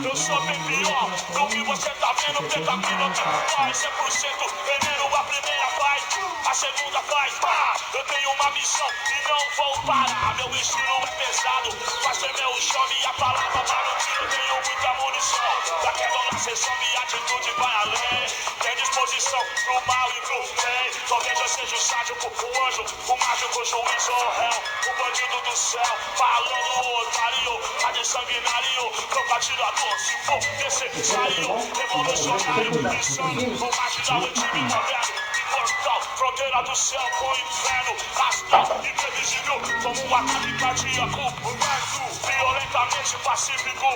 Eu sou bem pior do que você tá vendo. Tenta aqui, não tem mais 100% veneno. A primeira vai, a segunda vai, pá. Eu tenho uma missão e não vou parar. Meu estilo é pesado, mas é meu chão. Minha palavra vai no tiro, eu tenho muita munição. Da queda na sessão, minha atitude vai além. Tem disposição pro mal e pro bem. Talvez eu seja o sádico, o anjo, o mágico, o juiz ou o réu, o bandido do céu, falando o otário, a de sanguinário, compartilhador, se for necessário, revolucionário, insano, o marginal, o time moderno, imortal, fronteira do céu com o inferno, astral, imprevisível, como um ataque cardíaco, violentamente pacífico,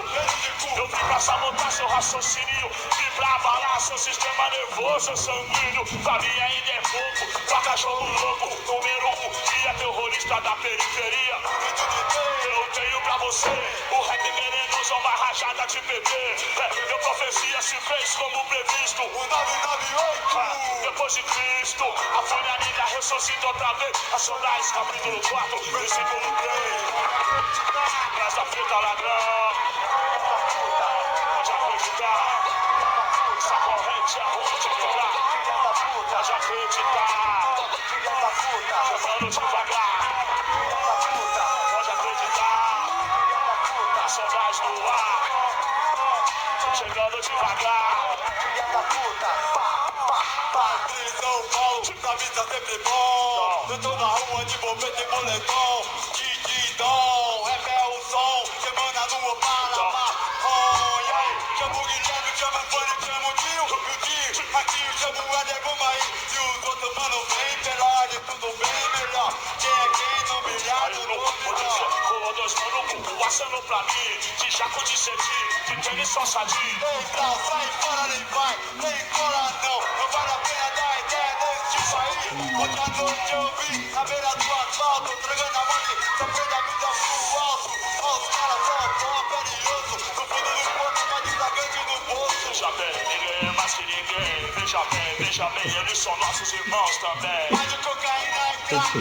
eu vim pra sabotar seu raciocínio, vim pra abalar seu sistema nervoso sanguíneo, pra mim ainda é pouco, pra cachorro louco, número 1, que é terrorista da periferia, eu tenho pra você, o rap venenoso é uma rajada de bebê, minha profecia se fez como previsto, o 998, depois de Cristo, a folha negra ressuscita outra vez, Racionais, capítulo 4, versículo 3, Praça Preta ladrão, pode acreditar, essa corrente é ruim de quebrar, pode acreditar, jogando devagar, pode acreditar, Racionais no ar, chegando devagar, São Paulo, pra mim tá sempre bom. Eu tô na rua de bombete e moletom. Dididom, rap é o som que emana no Opala marrom. E aí, chama o Guilherme, chama o Fone, chama o Tio. E o Tio, aqui eu chamo o Eder Gomaí. Se os outros mano vem pela ordem, tudo bem melhor. Quem é quem no bilhado no melhor. Com dois mano, assando pra mim. De jaco de cetim, de tênis só sadio. Então sai fora, nem vai, nem cola não. Não vale a pena dar ideia desse tipo aí. Hoje à noite eu vi na beira do asfalto, entregando a morte, só prende a vida pro alto. Ó, os caras só tão perioso. No fundo do corpo, mas desagante no bolso. Veja bem, ninguém é mais que ninguém. Veja bem, eles são nossos irmãos também. Mais de cocaína é crack,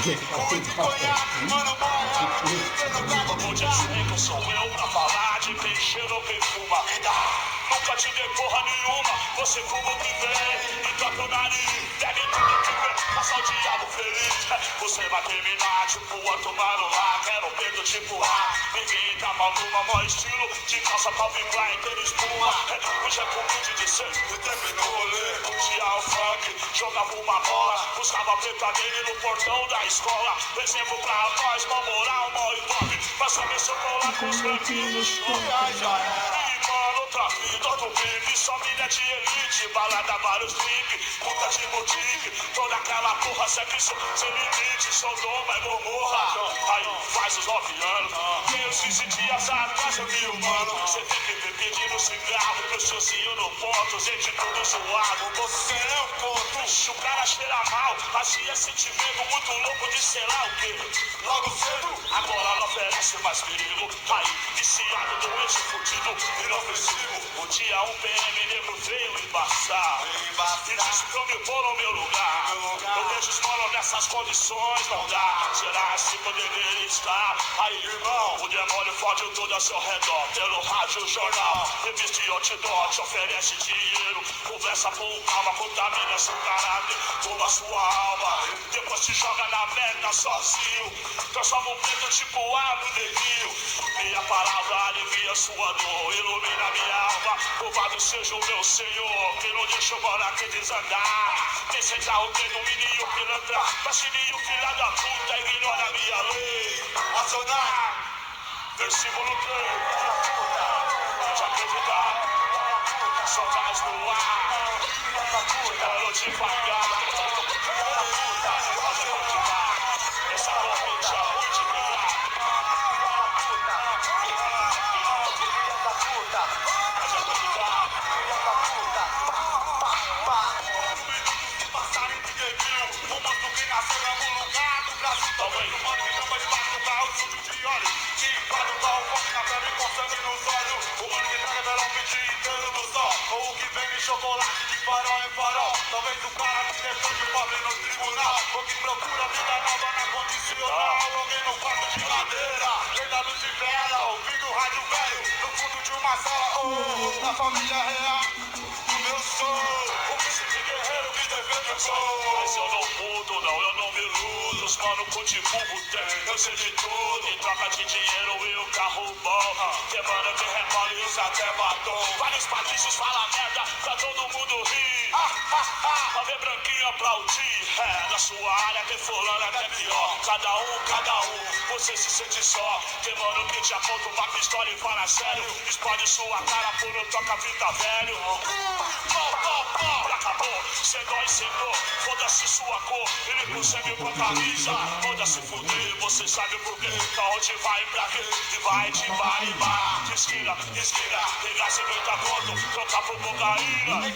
muito conhaque, mano, boia. Vou dizer que sou eu pra falar de quem cheira ou quem fuma. Nunca te dei porra nenhuma, você fuma o que vem e toca o nariz, bebe tudo que vem, passa o diabo feliz. Você vai terminar tipo o outro mano lá, quero o Pedro tipo A. Ninguém tá mal numa, maior estilo, de calça Calvin Klein, tênis espuma. Hoje é comida de ser, e terminou o rolê. Curtia o funk, jogava uma bola, buscava a preta dele no portão da escola. Exemplo pra nós, mal moral, mal ibope, pra saber se eu tô lá com os banquinhos. Outra vida, outro pique, só mina de elite, balada, vários drink, puta de boutique, toda aquela porra, sexo sem limite, Sodoma e Gomorra. Aí faz os 9 anos, tem os 15 dias atrás eu vi o mano. Você tem que ver pedindo cigarro, pro sozinho no ponto, gente tudo zoado, você é um ponto. O cara cheira mal, assim é sentimento muito louco de sei lá o que. Logo cedo, agora não oferece mais perigo, aí viciado, doente, fudido, inofensivo. O dia 1 PM negro veio embaçar e disse pra eu me pôr no meu lugar. Eu vejo os mano nessas condições, não dá. Será assim poderia estar? Aí, irmão, o demônio fode tudo ao seu redor. Pelo rádio, jornal, revista e outdoor, te oferece dinheiro. Conversa com calma, contamina seu caráter, rouba sua alma. Depois te joga na merda sozinho. Transforma um preto tipo ar no neguinho. Minha palavra alivia sua dor, ilumina minha alma. Louvado seja o meu Senhor, que não deixa o monarca desandar. Quem sentar o dedo, menino pilantra, baixinho, filha da puta, ignora minha lei. Acionar, versículo 3. Pode acreditar, soldados no ar, chegando devagar. Pode acreditar, essa corrente é ruim de pegar. Oi. Mano que tampa debaixo do carro, sujo de óleo. Que faz o carro forte na pele com sangue nos olhos. O mano que traga verão o dia inteiro no sol. Ou o que vende chocolate de farol em farol. Talvez o cara que defende o pobre no tribunal. Ou que procura vida nova na condicional. Alguém no quarto de madeira, lei da Lucifera, ouvindo o rádio velho, no fundo de uma sala, na família real. O meu sou, o príncipe guerreiro que defende o sol. Mas eu não mudo, não, eu não me iludo. Os mano com de burro tem, eu sei de tudo. Em troca de dinheiro e o carro bom. Que mano que rebola e usa até batom. Vários patrícios falam merda pra todo mundo rir. Pra ver branquinho aplaudir. É, na sua área tem fulano até pior. Cada um, você se sente só. Tem mano que te aponta uma pistola e fala sério. Explode sua cara por um toca-fita velho. Acabou, cê dói, cê dor. Foda-se sua cor, ele consegue com a camisa. Foda-se fuder, você sabe por quê. Pra onde vai, pra quê? E vai, de vai, vai. Esquina, pegar 50 conto, trocar por cocaína.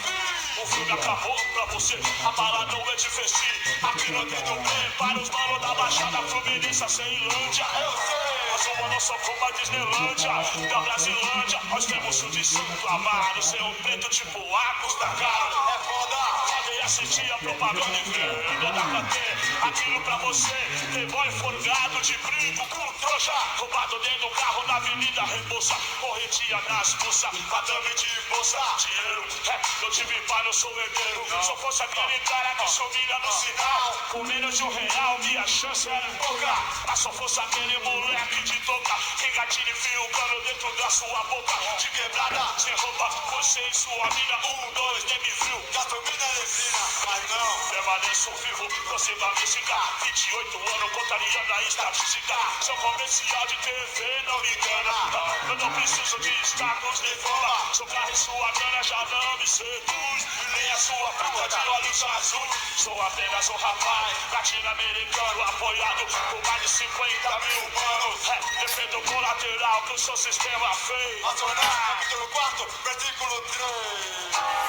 O filme acabou pra você, a bala não é de vestir. Aqui não tem dublê, para os manos da Baixada Fluminense, Ceilândia. Eu sei, mas o mano só como a Disneylândia. Da Brasilândia, nós temos o de Santo Amaro. Ser um preto tipo Arcos da cara, é foda. Podem assistir a propaganda e ver, não dá pra ter aquilo pra você. Playboy forgado de brinco com trouxa, roubado dentro do carro na Avenida Rebouça. Corretia nas bolsas, madame de bolsa. Dinheiro, eu tive pai, não sou herdeiro. Se eu fosse aquele cara que sumia no sinal, com menos de R$1, minha chance era pouca. Mas se eu fosse aquele moleque de toca, que gatilho enfia o cano dentro da sua boca. De quebrada, sem roupa, você e sua mina. 1, 2, nem me viu, gasolina resina. Mas não, permaneço vivo, consigo investigar. 28 anos, contrariando a estatística. Sou comercial de TV, não me engana. Eu não preciso de status nem fama. Sou carro e sua grana já não me seduz. E nem a sua puta de olhos azuis. Sou apenas um rapaz latino-americano, apoiado por mais de 50 mil humanos. Defendo colateral que o seu sistema fez. Acionar, capítulo 4, versículo 3.